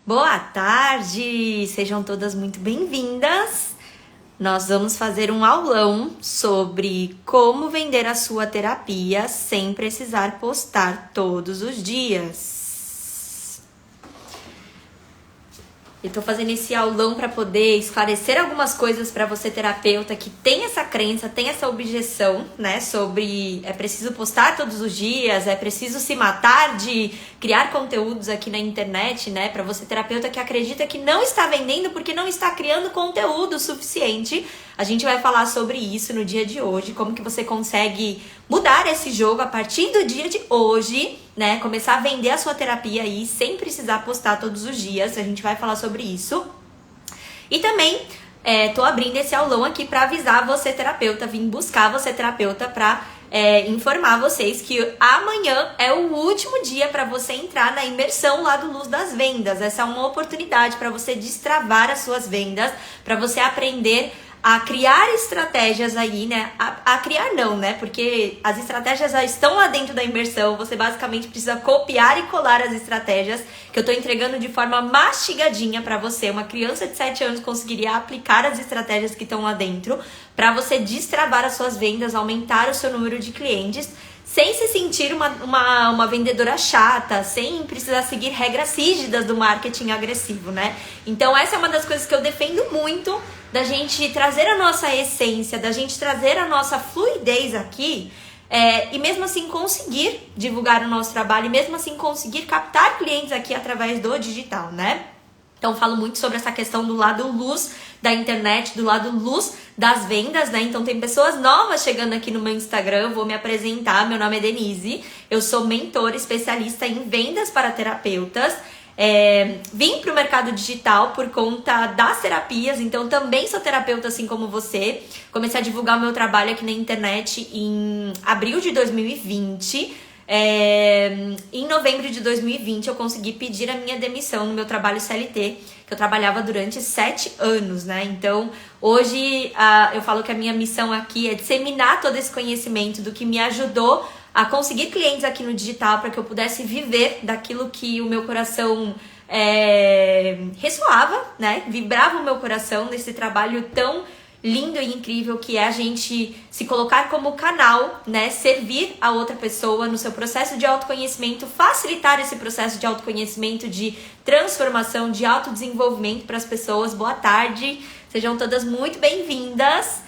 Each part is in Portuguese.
Boa tarde! Sejam todas muito bem-vindas. Nós vamos fazer um aulão sobre como vender a sua terapia sem precisar postar todos os dias. Eu tô fazendo esse aulão para poder esclarecer algumas coisas para você, terapeuta, que tem essa crença, tem essa objeção, né? Sobre é preciso postar todos os dias, é preciso se matar de criar conteúdos aqui na internet, né? Para você, terapeuta, que acredita que não está vendendo porque não está criando conteúdo suficiente. A gente vai falar sobre isso no dia de hoje, como que você consegue mudar esse jogo a partir do dia de hoje, né? Começar a vender a sua terapia aí sem precisar postar todos os dias. A gente vai falar sobre isso. E também tô abrindo esse aulão aqui para avisar você, terapeuta, vim buscar você, terapeuta, para informar vocês que amanhã é o último dia para você entrar na imersão lá do Luz das Vendas. Essa é uma oportunidade para você destravar as suas vendas, para você aprender a criar estratégias aí, né? A criar não, né? Porque as estratégias já estão lá dentro da imersão. Você basicamente precisa copiar e colar as estratégias que eu tô entregando de forma mastigadinha pra você. Uma criança de 7 anos conseguiria aplicar as estratégias que estão lá dentro pra você destravar as suas vendas, aumentar o seu número de clientes, sem se sentir uma vendedora chata, sem precisar seguir regras rígidas do marketing agressivo, né? Então essa é uma das coisas que eu defendo muito, da gente trazer a nossa essência, da gente trazer a nossa fluidez aqui, e mesmo assim conseguir divulgar o nosso trabalho, e mesmo assim conseguir captar clientes aqui através do digital, né? Então falo muito sobre essa questão do lado luz da internet, do lado luz das vendas, né? Então tem pessoas novas chegando aqui no meu Instagram, eu vou me apresentar, meu nome é Denise, eu sou mentora especialista em vendas para terapeutas. Vim para o mercado digital por conta das terapias, então também sou terapeuta assim como você. Comecei a divulgar o meu trabalho aqui na internet em abril de 2020. Em novembro de 2020 eu consegui pedir a minha demissão no meu trabalho CLT, que eu trabalhava durante 7 anos, né? Então hoje eu falo que a minha missão aqui é disseminar todo esse conhecimento do que me ajudou a conseguir clientes aqui no digital, para que eu pudesse viver daquilo que o meu coração ressoava, né? Vibrava o meu coração nesse trabalho tão lindo e incrível que é a gente se colocar como canal, né? Servir a outra pessoa no seu processo de autoconhecimento, facilitar esse processo de autoconhecimento, de transformação, de autodesenvolvimento para as pessoas. Boa tarde, sejam todas muito bem-vindas.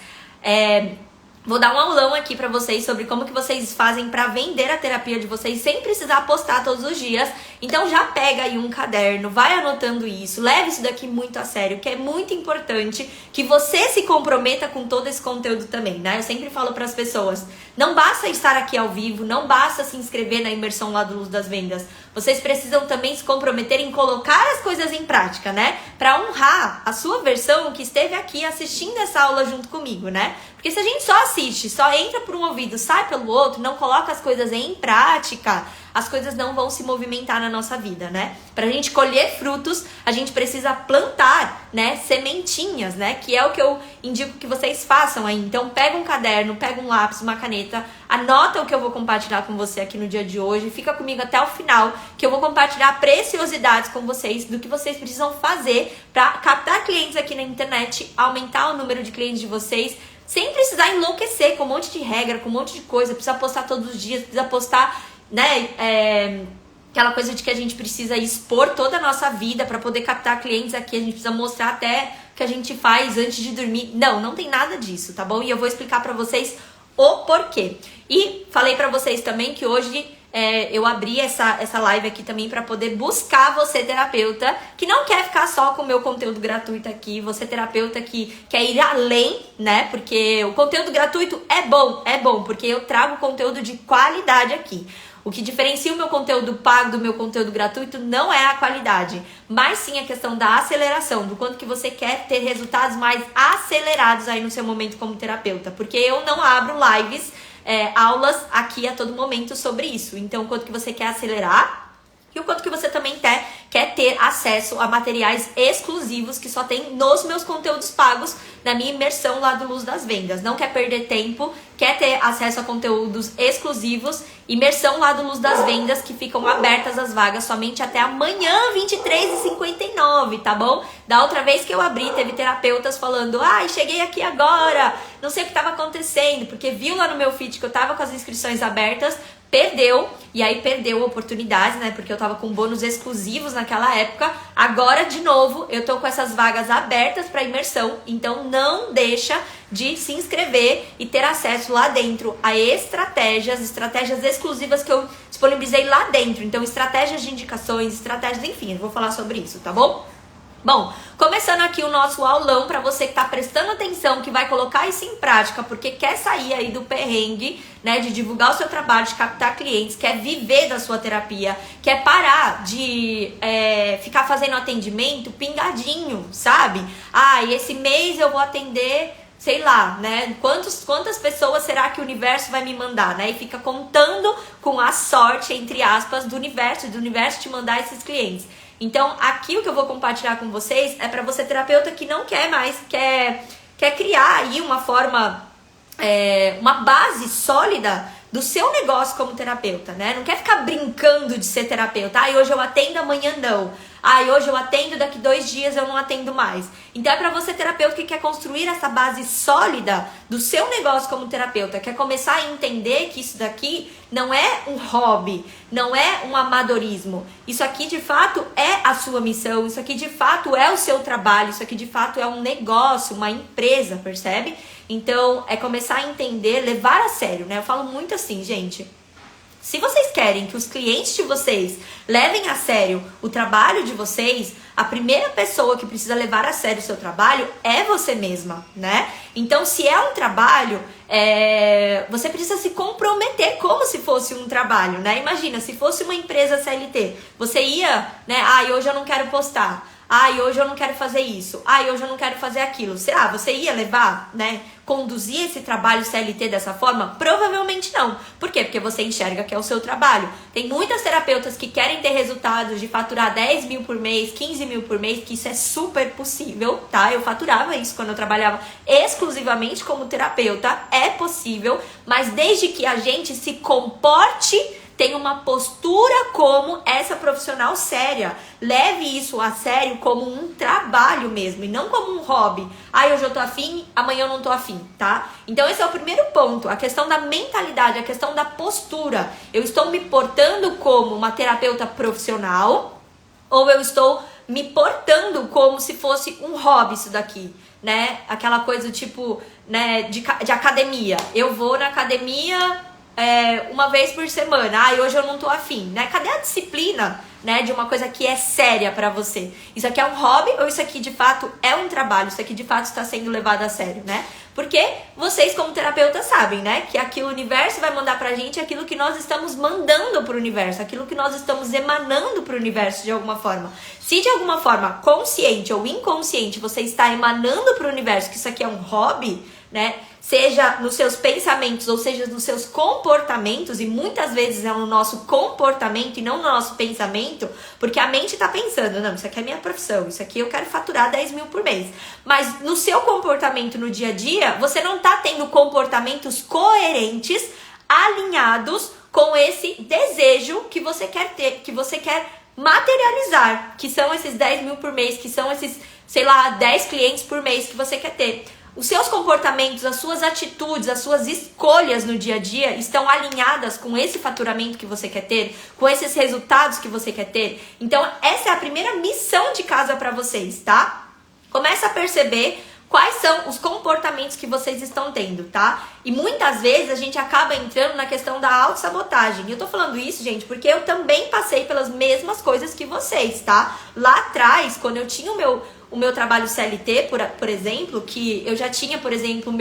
Vou dar um aulão aqui pra vocês sobre como que vocês fazem pra vender a terapia de vocês sem precisar postar todos os dias. Então já pega aí um caderno, vai anotando isso, leve isso daqui muito a sério, que é muito importante que você se comprometa com todo esse conteúdo também, né? Eu sempre falo pras pessoas, não basta estar aqui ao vivo, não basta se inscrever na imersão lá do Luz das Vendas. Vocês precisam também se comprometer em colocar as coisas em prática, né? Pra honrar a sua versão que esteve aqui assistindo essa aula junto comigo, né? Porque se a gente só assiste, só entra por um ouvido, sai pelo outro, não coloca as coisas em prática, as coisas não vão se movimentar na nossa vida, né? Pra gente colher frutos, a gente precisa plantar, né, sementinhas, né? Que é o que eu indico que vocês façam aí. Então pega um caderno, pega um lápis, uma caneta, anota o que eu vou compartilhar com você aqui no dia de hoje, fica comigo até o final, que eu vou compartilhar preciosidades com vocês do que vocês precisam fazer pra captar clientes aqui na internet, aumentar o número de clientes de vocês, sem precisar enlouquecer com um monte de regra, com um monte de coisa, precisa postar todos os dias, precisa postar, né, aquela coisa de que a gente precisa expor toda a nossa vida para poder captar clientes aqui, a gente precisa mostrar até o que a gente faz antes de dormir. Não tem nada disso, tá bom? E eu vou explicar para vocês o porquê. E falei para vocês também que hoje eu abri essa live aqui também para poder buscar você, terapeuta, que não quer ficar só com o meu conteúdo gratuito aqui, você, terapeuta, que quer ir além, né? Porque o conteúdo gratuito é bom, porque eu trago conteúdo de qualidade aqui. O que diferencia o meu conteúdo pago do meu conteúdo gratuito não é a qualidade, mas sim a questão da aceleração, do quanto que você quer ter resultados mais acelerados aí no seu momento como terapeuta. Porque eu não abro lives, aulas aqui a todo momento sobre isso. Então, quanto que você quer acelerar E o quanto que você também quer ter acesso a materiais exclusivos que só tem nos meus conteúdos pagos, na minha imersão lá do Luz das Vendas. Não quer perder tempo, quer ter acesso a conteúdos exclusivos, imersão lá do Luz das Vendas, que ficam abertas as vagas somente até amanhã, 23h59, tá bom? Da outra vez que eu abri, teve terapeutas falando, ai, cheguei aqui agora, não sei o que estava acontecendo, porque viu lá no meu feed que eu tava com as inscrições abertas, perdeu, e aí perdeu oportunidades, né, porque eu tava com bônus exclusivos naquela época. Agora, de novo, eu tô com essas vagas abertas para imersão, então não deixa de se inscrever e ter acesso lá dentro a estratégias exclusivas que eu disponibilizei lá dentro. Então, estratégias de indicações, estratégias, enfim, eu vou falar sobre isso, tá bom? Bom, começando aqui o nosso aulão para você que está prestando atenção, que vai colocar isso em prática, porque quer sair aí do perrengue, né, de divulgar o seu trabalho, de captar clientes, quer viver da sua terapia, quer parar de ficar fazendo atendimento pingadinho, sabe? Ah, e esse mês eu vou atender, sei lá, né, quantas pessoas será que o universo vai me mandar, né? E fica contando com a sorte, entre aspas, do universo te mandar esses clientes. Então, aqui o que eu vou compartilhar com vocês é para você, terapeuta, que não quer mais, quer criar aí uma forma, uma base sólida do seu negócio como terapeuta, né? Não quer ficar brincando de ser terapeuta. Ah, hoje eu atendo, amanhã não. Ah, hoje eu atendo, daqui 2 dias eu não atendo mais. Então é para você, terapeuta, que quer construir essa base sólida do seu negócio como terapeuta, quer começar a entender que isso daqui não é um hobby, não é um amadorismo. Isso aqui de fato é a sua missão, isso aqui de fato é o seu trabalho, isso aqui de fato é um negócio, uma empresa, percebe? Então é começar a entender, levar a sério, né? Eu falo muito assim, gente. Se vocês querem que os clientes de vocês levem a sério o trabalho de vocês, a primeira pessoa que precisa levar a sério o seu trabalho é você mesma, né? Então, se é um trabalho, você precisa se comprometer como se fosse um trabalho, né? Imagina, se fosse uma empresa CLT, você ia, né? Ah, hoje eu não quero postar. Ai, hoje eu não quero fazer isso. Ai, hoje eu não quero fazer aquilo. Será? Você ia levar, né? Conduzir esse trabalho CLT dessa forma? Provavelmente não. Por quê? Porque você enxerga que é o seu trabalho. Tem muitas terapeutas que querem ter resultados de faturar 10 mil por mês, 15 mil por mês, que isso é super possível, tá? Eu faturava isso quando eu trabalhava exclusivamente como terapeuta. É possível, mas desde que a gente se comporte, tem uma postura como essa profissional séria. Leve isso a sério como um trabalho mesmo, e não como um hobby. Ah, hoje eu tô afim, amanhã eu não tô afim, tá? Então esse é o primeiro ponto, a questão da mentalidade, a questão da postura. Eu estou me portando como uma terapeuta profissional, ou eu estou me portando como se fosse um hobby isso daqui, né? Aquela coisa tipo, né, de academia. Eu vou na academia uma vez por semana. Ah, hoje eu não tô afim, né? Cadê a disciplina, né, de uma coisa que é séria pra você? Isso aqui é um hobby ou isso aqui de fato é um trabalho? Isso aqui de fato está sendo levado a sério, né? Porque vocês como terapeutas sabem, né, que aqui o universo vai mandar pra gente aquilo que nós estamos mandando pro universo, aquilo que nós estamos emanando pro universo de alguma forma. Se de alguma forma, consciente ou inconsciente, você está emanando pro universo que isso aqui é um hobby, né, seja nos seus pensamentos ou seja nos seus comportamentos, e muitas vezes é no nosso comportamento e não no nosso pensamento, porque a mente tá pensando, não, isso aqui é minha profissão, isso aqui eu quero faturar 10 mil por mês, mas no seu comportamento no dia a dia, você não tá tendo comportamentos coerentes, alinhados com esse desejo que você quer ter, que você quer materializar, que são esses 10 mil por mês, que são esses, sei lá, 10 clientes por mês que você quer ter. Os seus comportamentos, as suas atitudes, as suas escolhas no dia a dia estão alinhadas com esse faturamento que você quer ter, com esses resultados que você quer ter. Então, essa é a primeira missão de casa para vocês, tá? Começa a perceber quais são os comportamentos que vocês estão tendo, tá? E muitas vezes a gente acaba entrando na questão da autossabotagem. E eu tô falando isso, gente, porque eu também passei pelas mesmas coisas que vocês, tá? Lá atrás, quando eu tinha o meu trabalho CLT, por exemplo, que eu já tinha, por exemplo,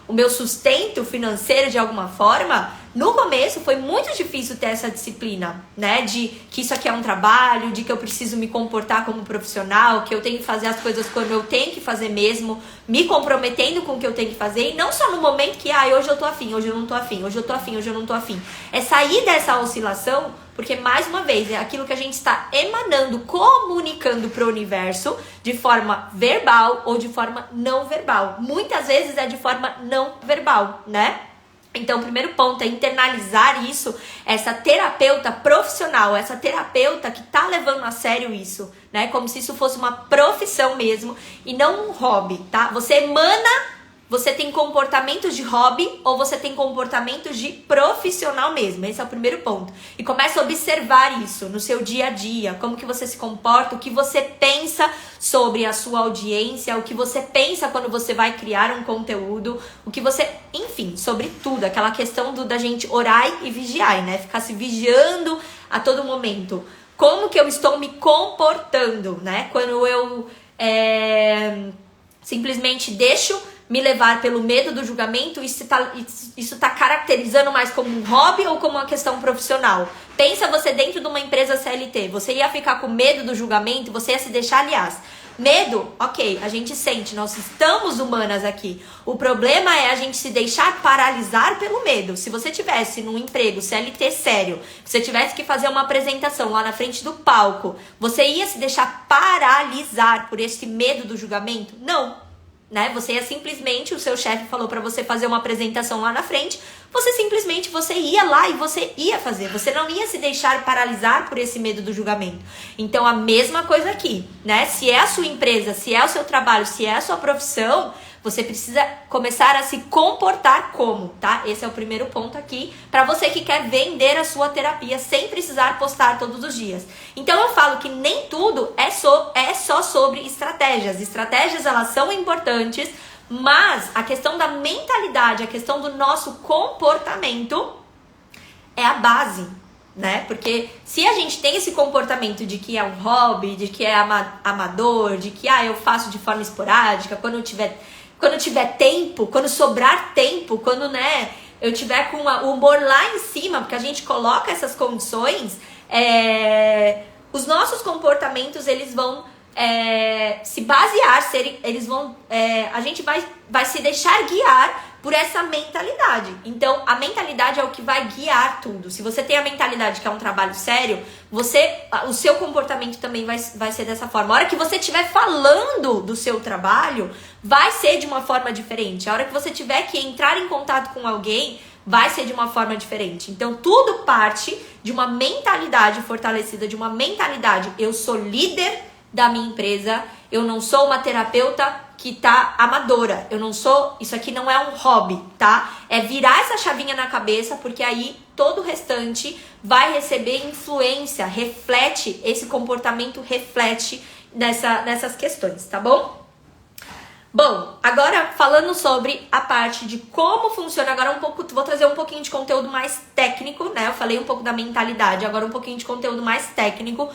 o meu sustento financeiro de alguma forma, No começo foi muito difícil ter essa disciplina, né? De que isso aqui é um trabalho, de que eu preciso me comportar como profissional, que eu tenho que fazer as coisas quando eu tenho que fazer mesmo, me comprometendo com o que eu tenho que fazer, e não só no momento que, hoje eu tô afim, hoje eu não tô afim, hoje eu tô afim, hoje eu não tô afim. É sair dessa oscilação, porque, mais uma vez, é aquilo que a gente está emanando, comunicando pro universo de forma verbal ou de forma não verbal. Muitas vezes é de forma não verbal, né? Então, o primeiro ponto é internalizar isso, essa terapeuta profissional, essa terapeuta que tá levando a sério isso, né? Como se isso fosse uma profissão mesmo e não um hobby, tá? Você emana, você tem comportamentos de hobby ou você tem comportamentos de profissional mesmo. Esse é o primeiro ponto. E começa a observar isso no seu dia a dia, como que você se comporta, o que você pensa sobre a sua audiência, o que você pensa quando você vai criar um conteúdo, o que você, enfim, sobre tudo, aquela questão da gente orar e vigiar, né? Ficar se vigiando a todo momento. Como que eu estou me comportando, né? Quando eu simplesmente deixo me levar pelo medo do julgamento, isso tá caracterizando mais como um hobby ou como uma questão profissional? Pensa você dentro de uma empresa CLT, você ia ficar com medo do julgamento, você ia se deixar, aliás. Medo, ok, a gente sente, nós estamos humanas aqui. O problema é a gente se deixar paralisar pelo medo. Se você tivesse num emprego CLT sério, você tivesse que fazer uma apresentação lá na frente do palco, você ia se deixar paralisar por esse medo do julgamento? Não. Né? Você ia simplesmente, o seu chefe falou para você fazer uma apresentação lá na frente, você ia lá e você ia fazer, você não ia se deixar paralisar por esse medo do julgamento. Então a mesma coisa aqui, né? Se é a sua empresa, se é o seu trabalho, se é a sua profissão, você precisa começar a se comportar como, tá? Esse é o primeiro ponto aqui, para você que quer vender a sua terapia sem precisar postar todos os dias. Então eu falo que nem tudo é só sobre estratégias. Estratégias, elas são importantes, mas a questão da mentalidade, a questão do nosso comportamento é a base, né? Porque se a gente tem esse comportamento de que é um hobby, de que é amador, de que eu faço de forma esporádica, quando tiver tempo, quando sobrar tempo, quando, né, eu tiver com o humor lá em cima, porque a gente coloca essas condições, os nossos comportamentos, eles vão se basear, a gente vai se deixar guiar por essa mentalidade. Então, a mentalidade é o que vai guiar tudo. Se você tem a mentalidade que é um trabalho sério, o seu comportamento também vai ser dessa forma. A hora que você estiver falando do seu trabalho, vai ser de uma forma diferente. A hora que você tiver que entrar em contato com alguém, vai ser de uma forma diferente. Então, tudo parte de uma mentalidade fortalecida, de uma mentalidade. Eu sou líder da minha empresa, eu não sou uma terapeuta que tá amadora, isso aqui não é um hobby, tá? É virar essa chavinha na cabeça, porque aí todo o restante vai receber influência, reflete, esse comportamento reflete nessas questões, tá bom? Bom, agora falando sobre a parte de como funciona, agora vou trazer um pouquinho de conteúdo mais técnico, né? Eu falei um pouco da mentalidade, agora um pouquinho de conteúdo mais técnico.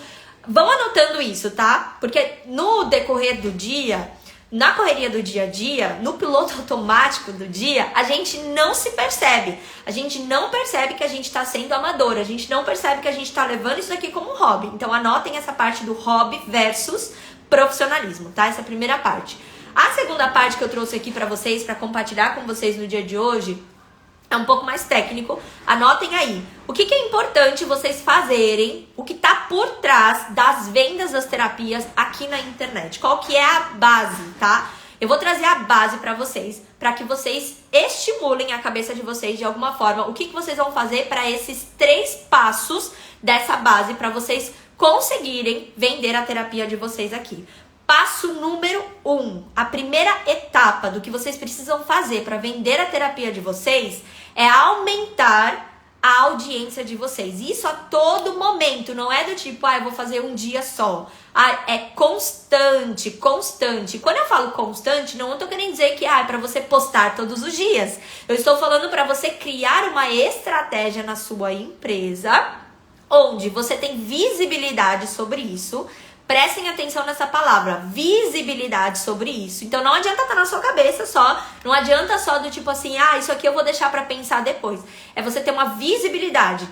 Vão anotando isso, tá? Porque no decorrer do dia, na correria do dia a dia, no piloto automático do dia, a gente não se percebe. A gente não percebe que a gente está sendo amador. A gente não percebe que a gente está levando isso aqui como um hobby. Então anotem essa parte do hobby versus profissionalismo, tá? Essa é a primeira parte. A segunda parte que eu trouxe aqui para vocês, para compartilhar com vocês no dia de hoje, é um pouco mais técnico. Anotem aí. O que é importante vocês fazerem, o que está por trás das vendas das terapias aqui na internet. Qual que é a base, tá? Eu vou trazer a base para que vocês estimulem a cabeça de vocês de alguma forma. O que vocês vão fazer para esses 3 passos dessa base para vocês conseguirem vender a terapia de vocês aqui. Passo número 1, a primeira etapa do que vocês precisam fazer para vender a terapia de vocês é aumentar a audiência de vocês. Isso a todo momento, não é do tipo, eu vou fazer um dia só. É constante. Quando eu falo constante, não estou querendo dizer que é para você postar todos os dias. Eu estou falando para você criar uma estratégia na sua empresa, onde você tem visibilidade sobre isso, Prestem atenção nessa palavra, visibilidade sobre isso. Então não adianta estar na sua cabeça só, não adianta só do tipo assim, isso aqui eu vou deixar pra pensar depois. É você ter uma visibilidade.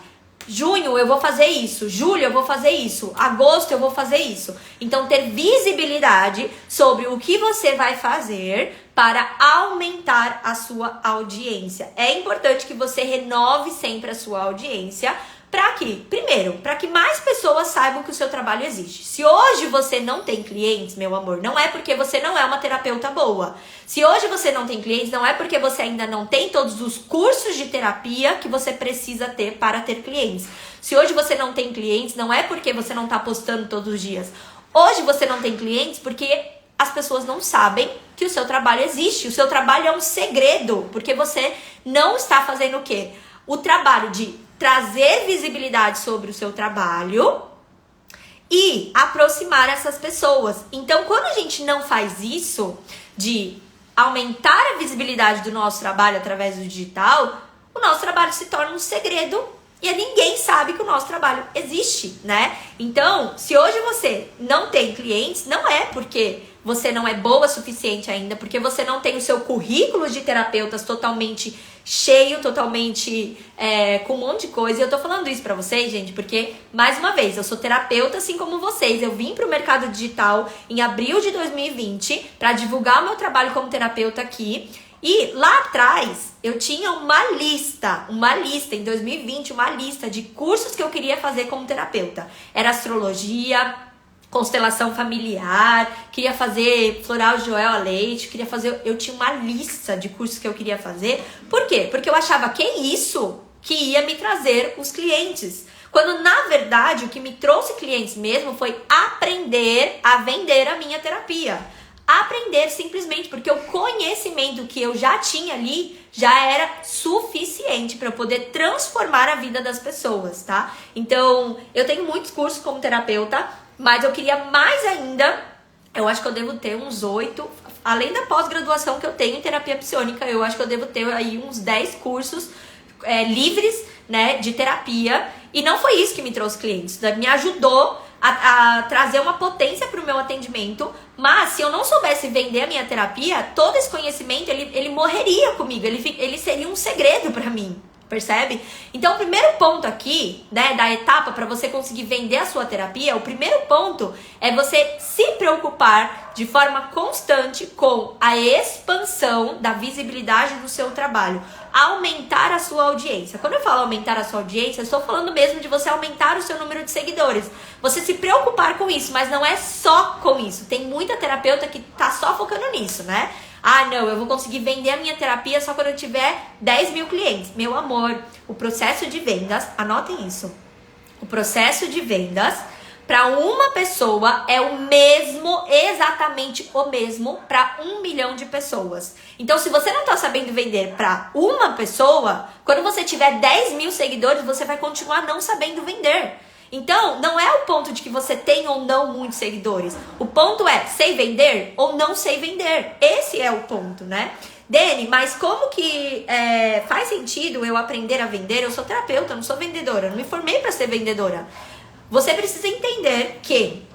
Junho eu vou fazer isso, julho eu vou fazer isso, agosto eu vou fazer isso. Então ter visibilidade sobre o que você vai fazer para aumentar a sua audiência. É importante que você renove sempre a sua audiência. Para quê? Primeiro, para que mais pessoas saibam que o seu trabalho existe. Se hoje você não tem clientes, meu amor, não é porque você não é uma terapeuta boa. Se hoje você não tem clientes, não é porque você ainda não tem todos os cursos de terapia que você precisa ter para ter clientes. Se hoje você não tem clientes, não é porque você não está postando todos os dias. Hoje você não tem clientes porque as pessoas não sabem que o seu trabalho existe. O seu trabalho é um segredo, porque você não está fazendo o quê? O trabalho de trazer visibilidade sobre o seu trabalho e aproximar essas pessoas. Então, quando a gente não faz isso, de aumentar a visibilidade do nosso trabalho através do digital, o nosso trabalho se torna um segredo e ninguém sabe que o nosso trabalho existe, né? Então, se hoje você não tem clientes, não é porque você não é boa o suficiente ainda, porque você não tem o seu currículo de terapeutas totalmente cheio, totalmente com um monte de coisa. E eu tô falando isso pra vocês, gente, porque, mais uma vez, eu sou terapeuta assim como vocês. Eu vim pro mercado digital em abril de 2020 pra divulgar o meu trabalho como terapeuta aqui. E lá atrás, eu tinha uma lista em 2020, uma lista de cursos que eu queria fazer como terapeuta. Era astrologia, constelação familiar, queria fazer floral de Joel a leite, eu tinha uma lista de cursos que eu queria fazer. Por quê? Porque eu achava que é isso que ia me trazer os clientes. Quando, na verdade, o que me trouxe clientes mesmo foi aprender a vender a minha terapia. Aprender simplesmente, porque o conhecimento que eu já tinha ali já era suficiente para eu poder transformar a vida das pessoas, tá? Então, eu tenho muitos cursos como terapeuta, mas eu queria mais ainda. Eu acho que eu devo ter uns 8, além da pós-graduação que eu tenho em terapia psiônica, eu acho que eu devo ter aí uns 10 cursos livres, né, de terapia. E não foi isso que me trouxe clientes, me ajudou a trazer uma potência para o meu atendimento. Mas se eu não soubesse vender a minha terapia, todo esse conhecimento ele morreria comigo, ele seria um segredo para mim, percebe? Então o primeiro ponto aqui, né, da etapa para você conseguir vender a sua terapia, o primeiro ponto é você se preocupar de forma constante com a expansão da visibilidade do seu trabalho, aumentar a sua audiência. Quando eu falo aumentar a sua audiência, eu estou falando mesmo de você aumentar o seu número de seguidores. Você se preocupar com isso, mas não é só com isso. Tem muita terapeuta que tá só focando nisso, né? Não, eu vou conseguir vender a minha terapia só quando eu tiver 10 mil clientes. Meu amor, o processo de vendas, anotem isso. O processo de vendas para uma pessoa é o mesmo, exatamente o mesmo para 1 milhão de pessoas. Então, se você não está sabendo vender para uma pessoa, quando você tiver 10 mil seguidores, você vai continuar não sabendo vender. Então, não é o ponto de que você tem ou não muitos seguidores. O ponto é, sei vender ou não sei vender. Esse é o ponto, né? Dani, mas como que faz sentido eu aprender a vender? Eu sou terapeuta, eu não sou vendedora, eu não me formei para ser vendedora. Você precisa entender que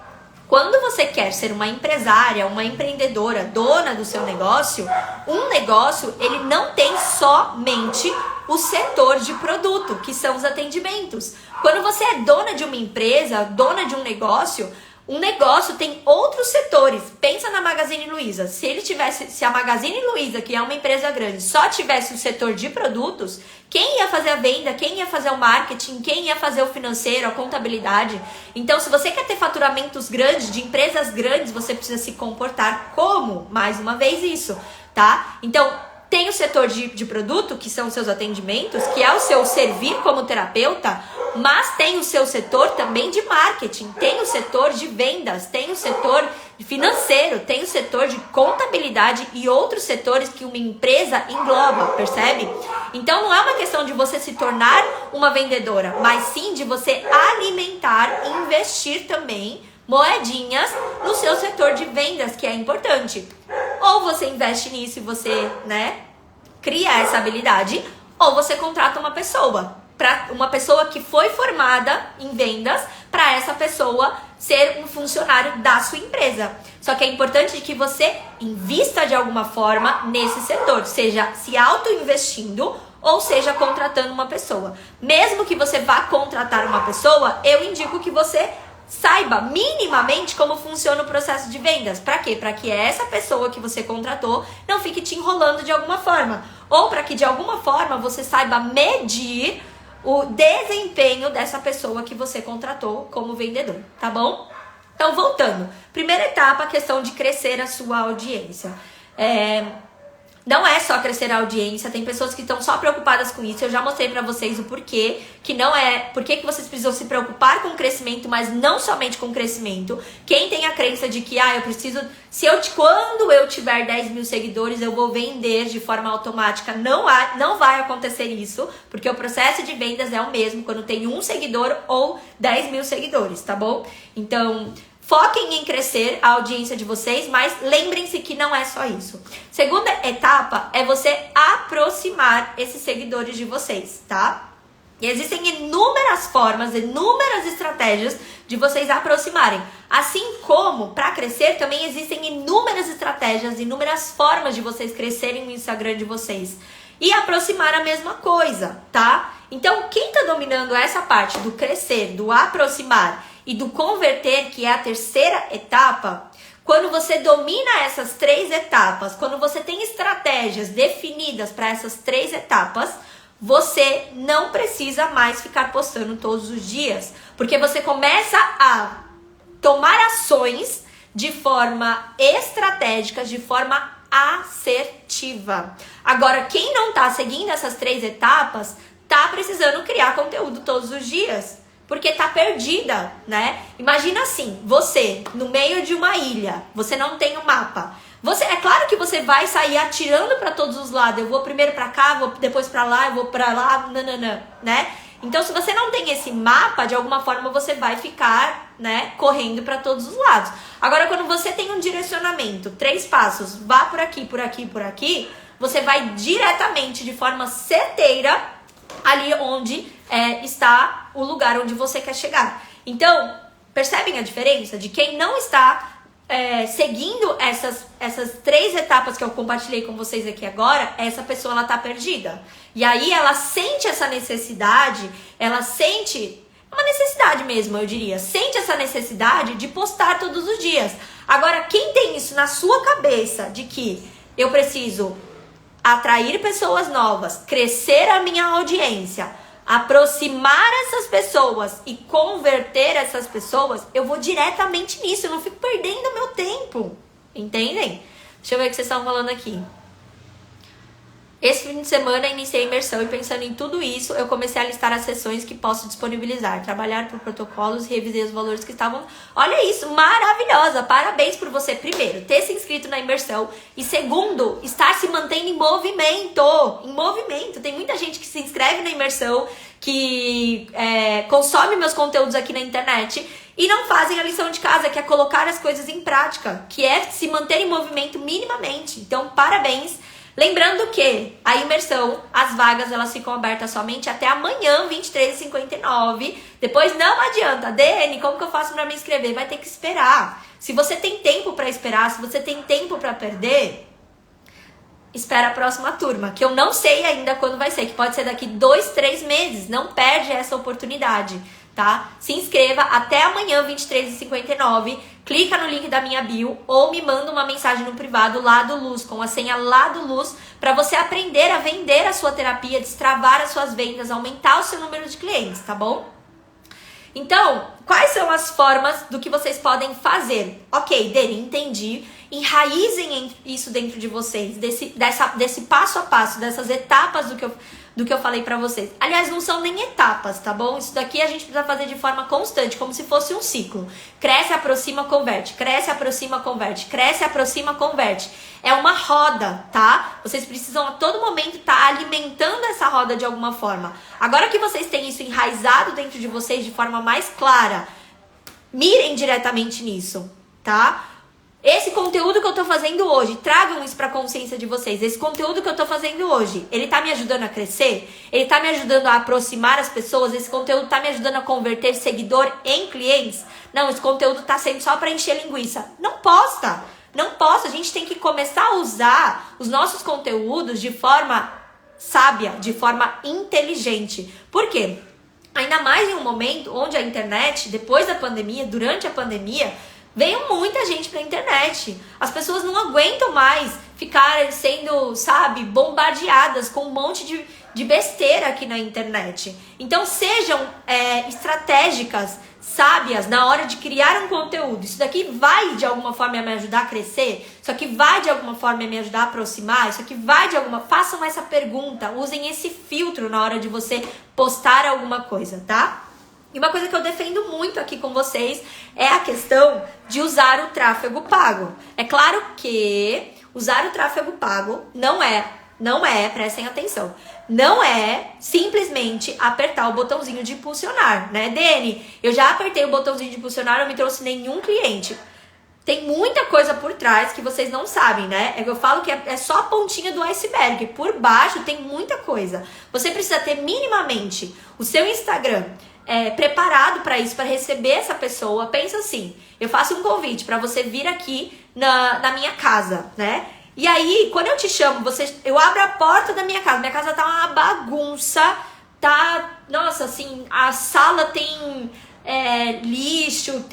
quando você quer ser uma empresária, uma empreendedora, dona do seu negócio, um negócio, ele não tem somente o setor de produto, que são os atendimentos. Quando você é dona de uma empresa, dona de um negócio tem outros setores. Pensa na Magazine Luiza. Se a Magazine Luiza, que é uma empresa grande, só tivesse o setor de produtos, quem ia fazer a venda, quem ia fazer o marketing, quem ia fazer o financeiro, a contabilidade? Então, se você quer ter faturamentos grandes, de empresas grandes, você precisa se comportar como? Mais uma vez isso, tá? Então, tem o setor de produto, que são os seus atendimentos, que é o seu servir como terapeuta, mas tem o seu setor também de marketing, tem o setor de vendas, tem o setor financeiro, tem o setor de contabilidade e outros setores que uma empresa engloba, percebe? Então não é uma questão de você se tornar uma vendedora, mas sim de você alimentar e investir também moedinhas no seu setor de vendas, que é importante. Ou você investe nisso e você, cria essa habilidade, ou você contrata uma pessoa que foi formada em vendas, para essa pessoa ser um funcionário da sua empresa. Só que é importante que você invista de alguma forma nesse setor, seja se auto-investindo ou seja contratando uma pessoa. Mesmo que você vá contratar uma pessoa, eu indico que você saiba minimamente como funciona o processo de vendas. Para quê? Para que essa pessoa que você contratou não fique te enrolando de alguma forma. Ou para que de alguma forma você saiba medir o desempenho dessa pessoa que você contratou como vendedor, tá bom? Então, voltando. Primeira etapa, a questão de crescer a sua audiência. Não é só crescer a audiência, tem pessoas que estão só preocupadas com isso. Eu já mostrei pra vocês o porquê, que não é... Por que vocês precisam se preocupar com o crescimento, mas não somente com o crescimento. Quem tem a crença de que, eu preciso... Quando eu tiver 10 mil seguidores, eu vou vender de forma automática. Não vai acontecer isso, porque o processo de vendas é o mesmo quando tem 1 seguidor ou 10 mil seguidores, tá bom? Então... foquem em crescer a audiência de vocês, mas lembrem-se que não é só isso. Segunda etapa é você aproximar esses seguidores de vocês, tá? E existem inúmeras formas, inúmeras estratégias de vocês aproximarem. Assim como, para crescer, também existem inúmeras estratégias, inúmeras formas de vocês crescerem no Instagram de vocês. E aproximar a mesma coisa, tá? Então, quem tá dominando essa parte do crescer, do aproximar e do converter, que é a terceira etapa, quando você domina essas 3 etapas, quando você tem estratégias definidas para essas 3 etapas, você não precisa mais ficar postando todos os dias, porque você começa a tomar ações de forma estratégica, de forma assertiva. Agora, quem não tá seguindo essas 3 etapas, tá precisando criar conteúdo todos os dias. Porque tá perdida, né? Imagina assim, você no meio de uma ilha, você não tem um mapa. É claro que você vai sair atirando para todos os lados. Eu vou primeiro para cá, vou depois para lá, eu vou para lá, nananã, né? Então, se você não tem esse mapa, de alguma forma você vai ficar, né, correndo para todos os lados. Agora, quando você tem um direcionamento, 3 passos, vá por aqui, por aqui, por aqui, você vai diretamente, de forma certeira, ali onde está o lugar onde você quer chegar. Então, percebem a diferença de quem não está seguindo essas 3 etapas que eu compartilhei com vocês aqui agora? Essa pessoa, ela tá perdida. E aí ela sente essa necessidade, uma necessidade mesmo, eu diria, sente essa necessidade de postar todos os dias. Agora, quem tem isso na sua cabeça de que eu preciso atrair pessoas novas, crescer a minha audiência, aproximar essas pessoas e converter essas pessoas, eu vou diretamente nisso, eu não fico perdendo meu tempo. Entendem? Deixa eu ver o que vocês estão falando aqui. Esse fim de semana iniciei a imersão e pensando em tudo isso, eu comecei a listar as sessões que posso disponibilizar, trabalhar por protocolos e revisei os valores que estavam... Olha isso, maravilhosa! Parabéns por você, primeiro, ter se inscrito na imersão e segundo, estar se mantendo em movimento. Em movimento. Tem muita gente que se inscreve na imersão, que consome meus conteúdos aqui na internet e não fazem a lição de casa, que é colocar as coisas em prática, que é se manter em movimento minimamente. Então, parabéns! Lembrando que a imersão, as vagas, elas ficam abertas somente até amanhã, 23h59. Depois não adianta. Dani, como que eu faço para me inscrever? Vai ter que esperar. Se você tem tempo para esperar, se você tem tempo para perder, espera a próxima turma, que eu não sei ainda quando vai ser, que pode ser daqui 2, 3 meses. Não perde essa oportunidade, tá? Se inscreva até amanhã, 23h59. Clica no link da minha bio ou me manda uma mensagem no privado Lado Luz, com a senha Lado Luz, para você aprender a vender a sua terapia, destravar as suas vendas, aumentar o seu número de clientes, tá bom? Então, quais são as formas do que vocês podem fazer? Ok, Dani, entendi. Enraizem isso dentro de vocês, desse passo a passo, dessas etapas do que eu falei pra vocês. Aliás, não são nem etapas, tá bom? Isso daqui a gente precisa fazer de forma constante, como se fosse um ciclo. Cresce, aproxima, converte. Cresce, aproxima, converte. Cresce, aproxima, converte. É uma roda, tá? Vocês precisam a todo momento estar alimentando essa roda de alguma forma. Agora que vocês têm isso enraizado dentro de vocês de forma mais clara, mirem diretamente nisso, tá? Esse conteúdo que eu tô fazendo hoje, tragam isso pra consciência de vocês. Esse conteúdo que eu tô fazendo hoje, ele tá me ajudando a crescer? Ele tá me ajudando a aproximar as pessoas? Esse conteúdo tá me ajudando a converter seguidor em clientes? Não, esse conteúdo tá sendo só pra encher linguiça. Não posta! Não posta. A gente tem que começar a usar os nossos conteúdos de forma sábia, de forma inteligente. Por quê? Ainda mais em um momento onde a internet, depois da pandemia, durante a pandemia, veio muita gente pra internet. As pessoas não aguentam mais ficar sendo, sabe, bombardeadas com um monte de besteira aqui na internet. Então sejam estratégicas, sábias na hora de criar um conteúdo. Isso daqui vai de alguma forma me ajudar a crescer? Isso aqui vai de alguma forma me ajudar a aproximar? Isso aqui vai de alguma... Façam essa pergunta, usem esse filtro na hora de você postar alguma coisa, tá? E uma coisa que eu defendo muito aqui com vocês é a questão de usar o tráfego pago. É claro que usar o tráfego pago não é, prestem atenção, não é simplesmente apertar o botãozinho de impulsionar, né, Dani? Eu já apertei o botãozinho de impulsionar, não me trouxe nenhum cliente. Tem muita coisa por trás que vocês não sabem, né? Eu falo que é só a pontinha do iceberg. Por baixo tem muita coisa. Você precisa ter minimamente o seu Instagram preparado para isso, para receber essa pessoa. Pensa assim, eu faço um convite para você vir aqui na minha casa, né? E aí, quando eu te chamo, eu abro a porta da minha casa tá uma bagunça, tá, nossa, assim, a sala tem lixo,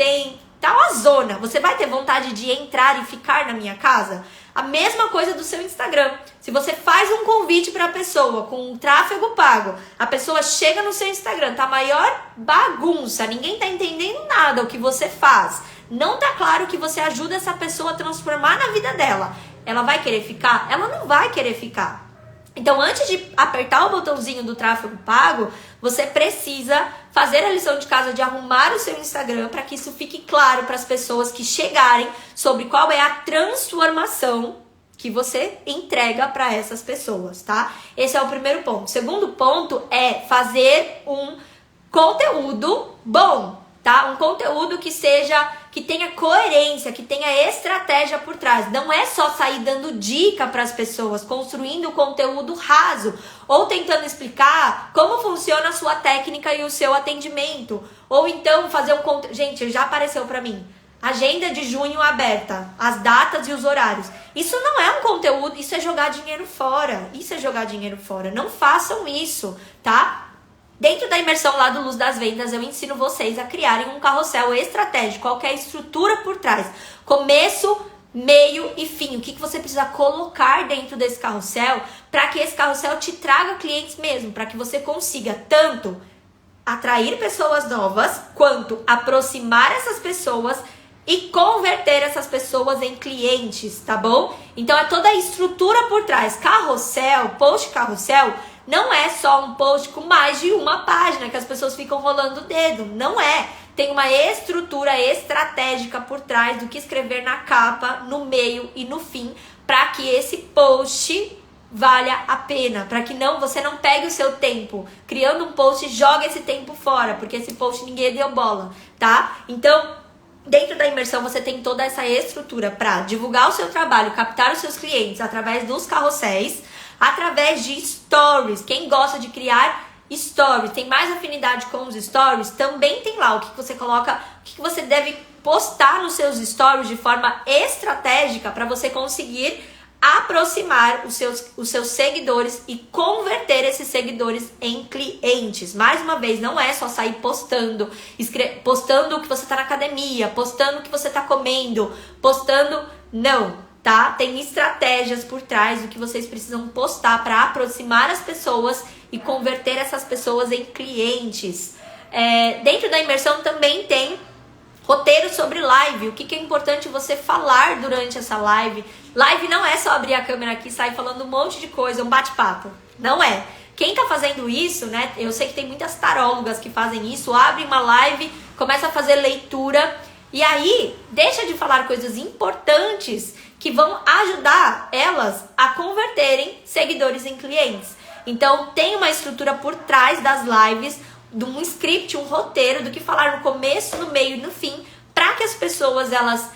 tá uma zona. Você vai ter vontade de entrar e ficar na minha casa? A mesma coisa do seu Instagram. Se você faz um convite para a pessoa com um tráfego pago, a pessoa chega no seu Instagram, tá a maior bagunça, ninguém tá entendendo nada o que você faz. Não tá claro que você ajuda essa pessoa a transformar na vida dela. Ela vai querer ficar? Ela não vai querer ficar. Então, antes de apertar o botãozinho do tráfego pago, você precisa fazer a lição de casa de arrumar o seu Instagram para que isso fique claro para as pessoas que chegarem sobre qual é a transformação que você entrega para essas pessoas, tá? Esse é o primeiro ponto. O segundo ponto é fazer um conteúdo bom, tá? Um conteúdo que tenha coerência, que tenha estratégia por trás. Não é só sair dando dica para as pessoas, construindo conteúdo raso, ou tentando explicar como funciona a sua técnica e o seu atendimento, ou então fazer um conteúdo... Gente, já apareceu para mim. Agenda de junho aberta, as datas e os horários. Isso não é um conteúdo, isso é jogar dinheiro fora. Isso é jogar dinheiro fora. Não façam isso, tá? Dentro da imersão lá do Luz das Vendas, eu ensino vocês a criarem um carrossel estratégico, qual que é a estrutura por trás. Começo, meio e fim. O que você precisa colocar dentro desse carrossel para que esse carrossel te traga clientes mesmo, para que você consiga tanto atrair pessoas novas, quanto aproximar essas pessoas e converter essas pessoas em clientes, tá bom? Então é toda a estrutura por trás. Carrossel, post carrossel, não é só um post com mais de uma página que as pessoas ficam rolando o dedo. Não é. Tem uma estrutura estratégica por trás do que escrever na capa, no meio e no fim, para que esse post valha a pena, para que você não pegue o seu tempo criando um post e jogue esse tempo fora, porque esse post ninguém deu bola, tá? Então, dentro da imersão você tem toda essa estrutura para divulgar o seu trabalho, captar os seus clientes através dos carrosséis, através de stories. Quem gosta de criar stories, tem mais afinidade com os stories, também tem lá o que você coloca, o que você deve postar nos seus stories de forma estratégica para você conseguir aproximar os seus seguidores e converter esses seguidores em clientes. Mais uma vez, não é só sair postando, postando o que você está na academia, postando o que você está comendo, não. Tá? Tem estratégias por trás do que vocês precisam postar para aproximar as pessoas e converter essas pessoas em clientes. Dentro da imersão também tem roteiro sobre live. O que é importante você falar durante essa live. Live não é só abrir a câmera aqui e sair falando um monte de coisa, um bate-papo. Não é. Quem tá fazendo isso, né? Eu sei que tem muitas tarólogas que fazem isso. Abre uma live, começa a fazer leitura e aí deixa de falar coisas importantes que vão ajudar elas a converterem seguidores em clientes. Então, tem uma estrutura por trás das lives, de um script, um roteiro do que falar no começo, no meio e no fim, para que as pessoas elas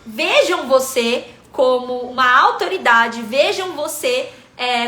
vejam você como uma autoridade, vejam você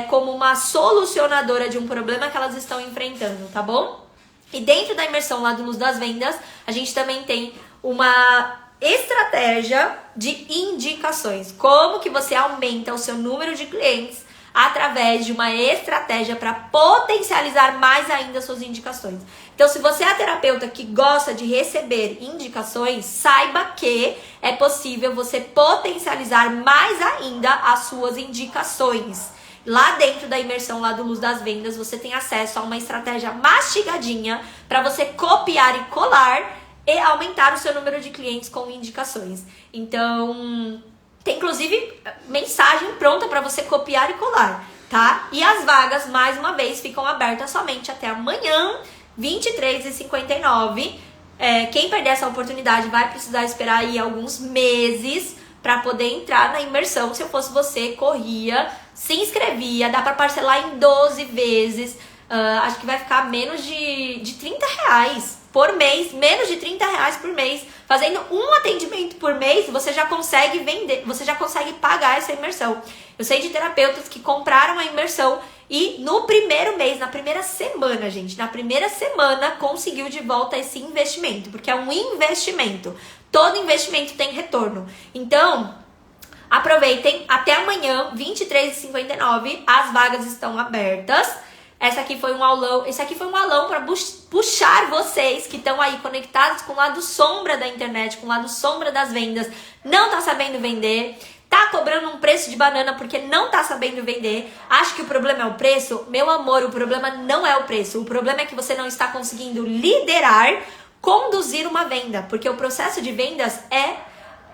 como uma solucionadora de um problema que elas estão enfrentando, tá bom? E dentro da imersão lá do Luz das Vendas, a gente também tem uma estratégia de indicações. Como que você aumenta o seu número de clientes através de uma estratégia para potencializar mais ainda suas indicações. Então, se você é a terapeuta que gosta de receber indicações, saiba que é possível você potencializar mais ainda as suas indicações. Lá dentro da imersão lá do Luz das Vendas, você tem acesso a uma estratégia mastigadinha para você copiar e colar e aumentar o seu número de clientes com indicações. Então, tem inclusive mensagem pronta para você copiar e colar, tá? E as vagas, mais uma vez, ficam abertas somente até amanhã, 23h59. Quem perder essa oportunidade vai precisar esperar aí alguns meses para poder entrar na imersão. Se eu fosse você, corria, se inscrevia, dá para parcelar em 12 vezes. Acho que vai ficar menos de R$30 por mês, menos de R$30 por mês. Fazendo um atendimento por mês, você já consegue vender, você já consegue pagar essa imersão. Eu sei de terapeutas que compraram a imersão e no primeiro mês, na primeira semana, gente, na primeira semana conseguiu de volta esse investimento, porque é um investimento. Todo investimento tem retorno. Então, aproveitem, até amanhã, 23h59, as vagas estão abertas. Esse aqui foi um aulão para puxar vocês que estão aí conectados com o lado sombra da internet, com o lado sombra das vendas, não tá sabendo vender, tá cobrando um preço de banana porque não tá sabendo vender, acha que o problema é o preço? Meu amor, o problema não é o preço, o problema é que você não está conseguindo liderar, conduzir uma venda, porque o processo de vendas é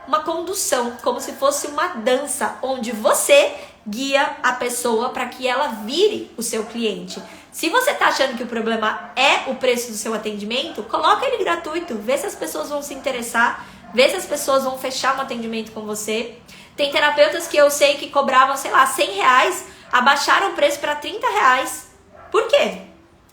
uma condução, como se fosse uma dança, onde você guia a pessoa para que ela vire o seu cliente. Se você tá achando que o problema é o preço do seu atendimento, coloca ele gratuito, vê se as pessoas vão se interessar, vê se as pessoas vão fechar um atendimento com você. Tem terapeutas que eu sei que cobravam, sei lá, R$100, abaixaram o preço para R$30. Por quê?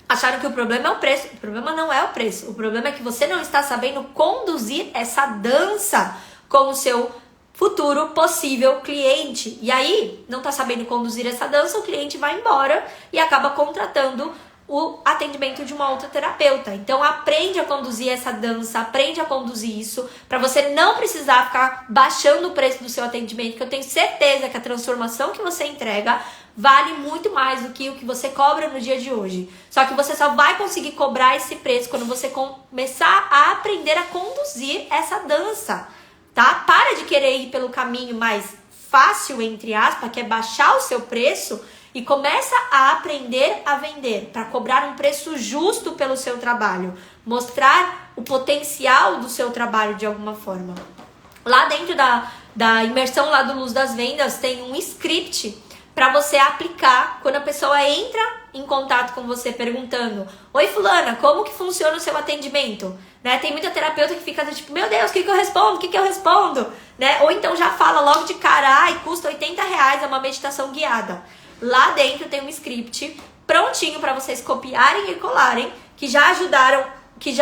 Acharam que o problema é o preço. O problema não é o preço. O problema é que você não está sabendo conduzir essa dança com o seu futuro possível cliente. E aí, não está sabendo conduzir essa dança, o cliente vai embora e acaba contratando o atendimento de uma outra terapeuta. Então, aprende a conduzir essa dança, aprende a conduzir isso, para você não precisar ficar baixando o preço do seu atendimento, que eu tenho certeza que a transformação que você entrega vale muito mais do que o que você cobra no dia de hoje. Só que você só vai conseguir cobrar esse preço quando você começar a aprender a conduzir essa dança, tá? Para de querer ir pelo caminho mais fácil, entre aspas, que é baixar o seu preço, e começa a aprender a vender, para cobrar um preço justo pelo seu trabalho, mostrar o potencial do seu trabalho de alguma forma. Lá dentro da imersão lá do Luz das Vendas tem um script para você aplicar quando a pessoa entra em contato com você perguntando: oi fulana, como que funciona o seu atendimento? Né? Tem muita terapeuta que fica tipo, meu Deus, o que eu respondo? O que eu respondo? Né? Ou então já fala logo de cara, ai, custa R$80, é uma meditação guiada. Lá dentro tem um script prontinho para vocês copiarem e colarem, que já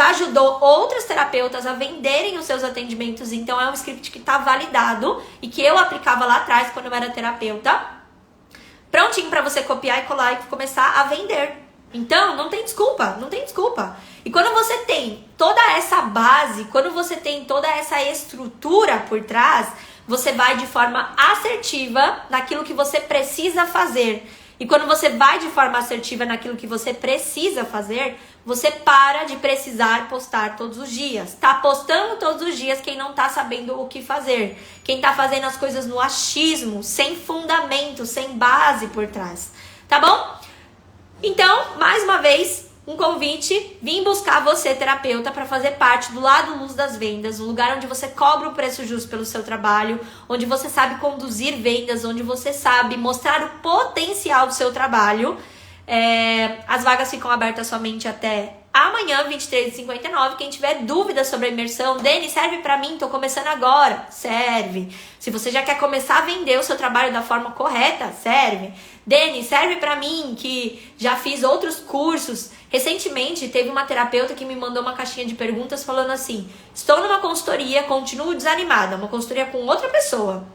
ajudou outras terapeutas a venderem os seus atendimentos. Então é um script que está validado e que eu aplicava lá atrás quando eu era terapeuta. Prontinho para você copiar e colar e começar a vender. Então, não tem desculpa, não tem desculpa. E quando você tem toda essa base, quando você tem toda essa estrutura por trás, você vai de forma assertiva naquilo que você precisa fazer. E quando você vai de forma assertiva naquilo que você precisa fazer, você para de precisar postar todos os dias. Tá postando todos os dias quem não tá sabendo o que fazer. Quem tá fazendo as coisas no achismo, sem fundamento, sem base por trás. Tá bom? Então, mais uma vez, um convite, vim buscar você, terapeuta, para fazer parte do lado Luz das Vendas, um lugar onde você cobra o preço justo pelo seu trabalho, onde você sabe conduzir vendas, onde você sabe mostrar o potencial do seu trabalho. As vagas ficam abertas somente até amanhã, 23h59. Quem tiver dúvidas sobre a imersão, Dani, serve pra mim? Tô começando agora. Serve. Se você já quer começar a vender o seu trabalho da forma correta, serve. Dani, serve pra mim que já fiz outros cursos. Recentemente teve uma terapeuta que me mandou uma caixinha de perguntas falando assim: estou numa consultoria, continuo desanimada, uma consultoria com outra pessoa.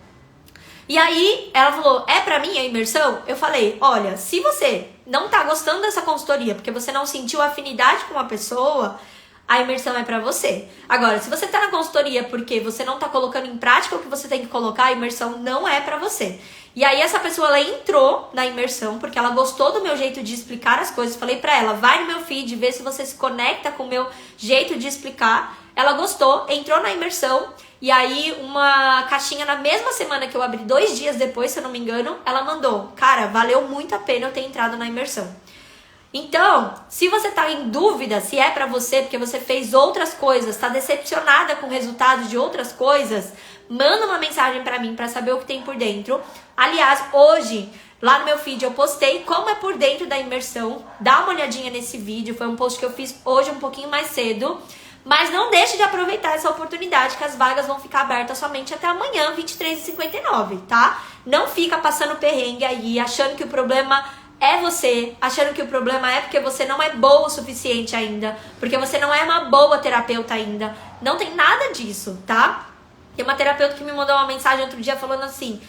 E aí ela falou, é pra mim a imersão? Eu falei, olha, se você não tá gostando dessa consultoria porque você não sentiu afinidade com uma pessoa, a imersão é pra você. Agora, se você tá na consultoria porque você não tá colocando em prática o que você tem que colocar, a imersão não é pra você. E aí essa pessoa, ela entrou na imersão porque ela gostou do meu jeito de explicar as coisas. Falei pra ela, vai no meu feed, vê se você se conecta com o meu jeito de explicar. Ela gostou, entrou na imersão. E aí uma caixinha na mesma semana que eu abri, 2 dias depois, se eu não me engano, ela mandou, cara, valeu muito a pena eu ter entrado na imersão. Então, se você tá em dúvida se é pra você, porque você fez outras coisas, tá decepcionada com o resultado de outras coisas, manda uma mensagem pra mim pra saber o que tem por dentro. Aliás, hoje, lá no meu feed, eu postei como é por dentro da imersão. Dá uma olhadinha nesse vídeo, foi um post que eu fiz hoje um pouquinho mais cedo. Mas não deixe de aproveitar essa oportunidade, que as vagas vão ficar abertas somente até amanhã, 23h59, tá? Não fica passando perrengue aí, achando que o problema é você, achando que o problema é porque você não é boa o suficiente ainda, porque você não é uma boa terapeuta ainda. Não tem nada disso, tá? Tem uma terapeuta que me mandou uma mensagem outro dia falando assim,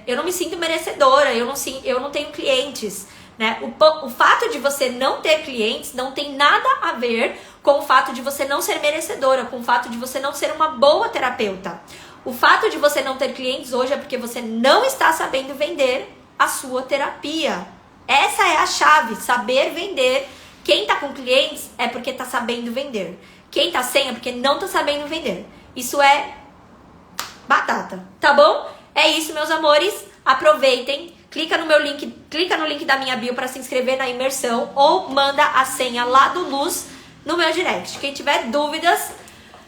eu não me sinto merecedora, eu não tenho clientes, né? O fato de você não ter clientes não tem nada a ver com o fato de você não ser merecedora, com o fato de você não ser uma boa terapeuta. O fato de você não ter clientes hoje é porque você não está sabendo vender a sua terapia. Essa é a chave, saber vender. Quem tá com clientes é porque tá sabendo vender. Quem tá sem é porque não tá sabendo vender. Isso é batata, tá bom? É isso, meus amores. Aproveitem. Clica no meu link, clica no link da minha bio para se inscrever na imersão ou manda a senha lá do Luz no meu direct. Quem tiver dúvidas,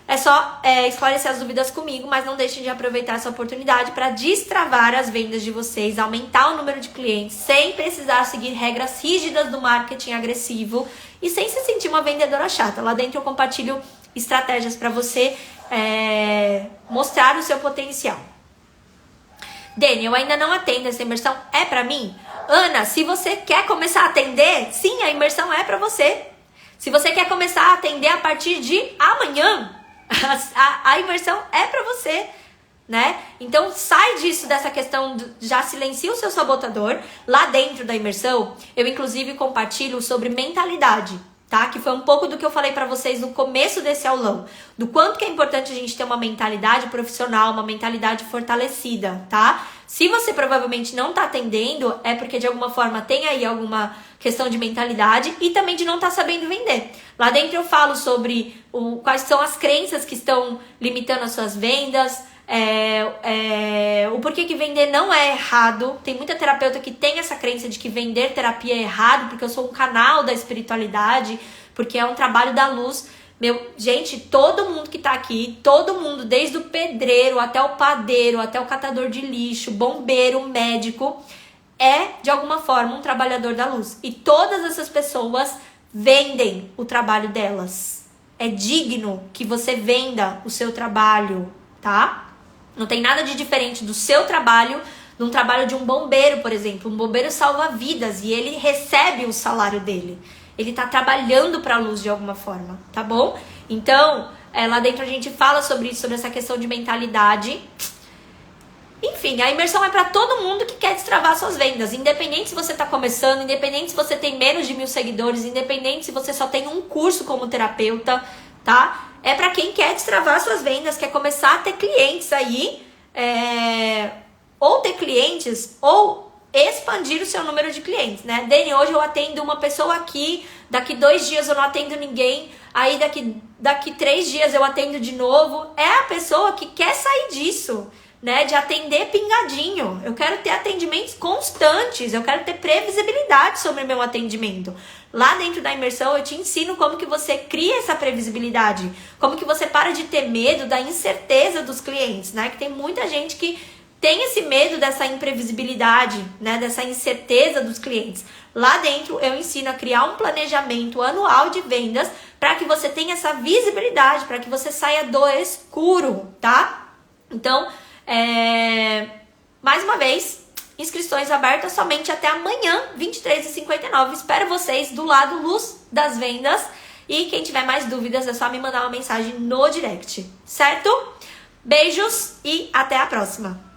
é só esclarecer as dúvidas comigo, mas não deixem de aproveitar essa oportunidade para destravar as vendas de vocês, aumentar o número de clientes, sem precisar seguir regras rígidas do marketing agressivo e sem se sentir uma vendedora chata. Lá dentro eu compartilho estratégias para você mostrar o seu potencial. Dani, eu ainda não atendo, essa imersão é pra mim? Ana, se você quer começar a atender, sim, a imersão é pra você. Se você quer começar a atender a partir de amanhã, a imersão é pra você, né? Então sai disso, dessa questão, já silencia o seu sabotador. Lá dentro da imersão, eu inclusive compartilho sobre mentalidade, tá? Que foi um pouco do que eu falei pra vocês no começo desse aulão, do quanto que é importante a gente ter uma mentalidade profissional, uma mentalidade fortalecida, tá? Se você provavelmente não tá atendendo, é porque de alguma forma tem aí alguma questão de mentalidade e também de não estar sabendo vender. Lá dentro eu falo sobre quais são as crenças que estão limitando as suas vendas, o porquê que vender não é errado. Tem muita terapeuta que tem essa crença de que vender terapia é errado, porque eu sou um canal da espiritualidade, porque é um trabalho da luz. Gente, todo mundo que tá aqui, todo mundo, desde o pedreiro até o padeiro, até o catador de lixo, bombeiro, médico, é de alguma forma um trabalhador da luz. E todas essas pessoas vendem o trabalho delas. É digno que você venda o seu trabalho, tá? Não tem nada de diferente do seu trabalho, de um trabalho de um bombeiro, por exemplo. Um bombeiro salva vidas e ele recebe o salário dele. Ele tá trabalhando pra luz de alguma forma, tá bom? Então, lá dentro a gente fala sobre isso, sobre essa questão de mentalidade. Enfim, a imersão é pra todo mundo que quer destravar suas vendas. Independente se você tá começando, independente se você tem menos de 1000 seguidores, independente se você só tem um curso como terapeuta, tá? É pra quem quer destravar suas vendas, quer começar a ter clientes aí, ou ter clientes, ou expandir o seu número de clientes, né? Dani, hoje eu atendo uma pessoa aqui, daqui 2 dias eu não atendo ninguém, aí daqui 3 dias eu atendo de novo. É a pessoa que quer sair disso, né? De atender pingadinho. Eu quero ter atendimentos constantes, eu quero ter previsibilidade sobre o meu atendimento. Lá dentro da imersão eu te ensino como que você cria essa previsibilidade, como que você para de ter medo da incerteza dos clientes, né? Que tem muita gente que tem esse medo dessa imprevisibilidade, né? Dessa incerteza dos clientes. Lá dentro eu ensino a criar um planejamento anual de vendas para que você tenha essa visibilidade, para que você saia do escuro, tá? Então, mais uma vez, inscrições abertas somente até amanhã, 23h59. Espero vocês do lado luz das vendas. E quem tiver mais dúvidas é só me mandar uma mensagem no direct, certo? Beijos e até a próxima!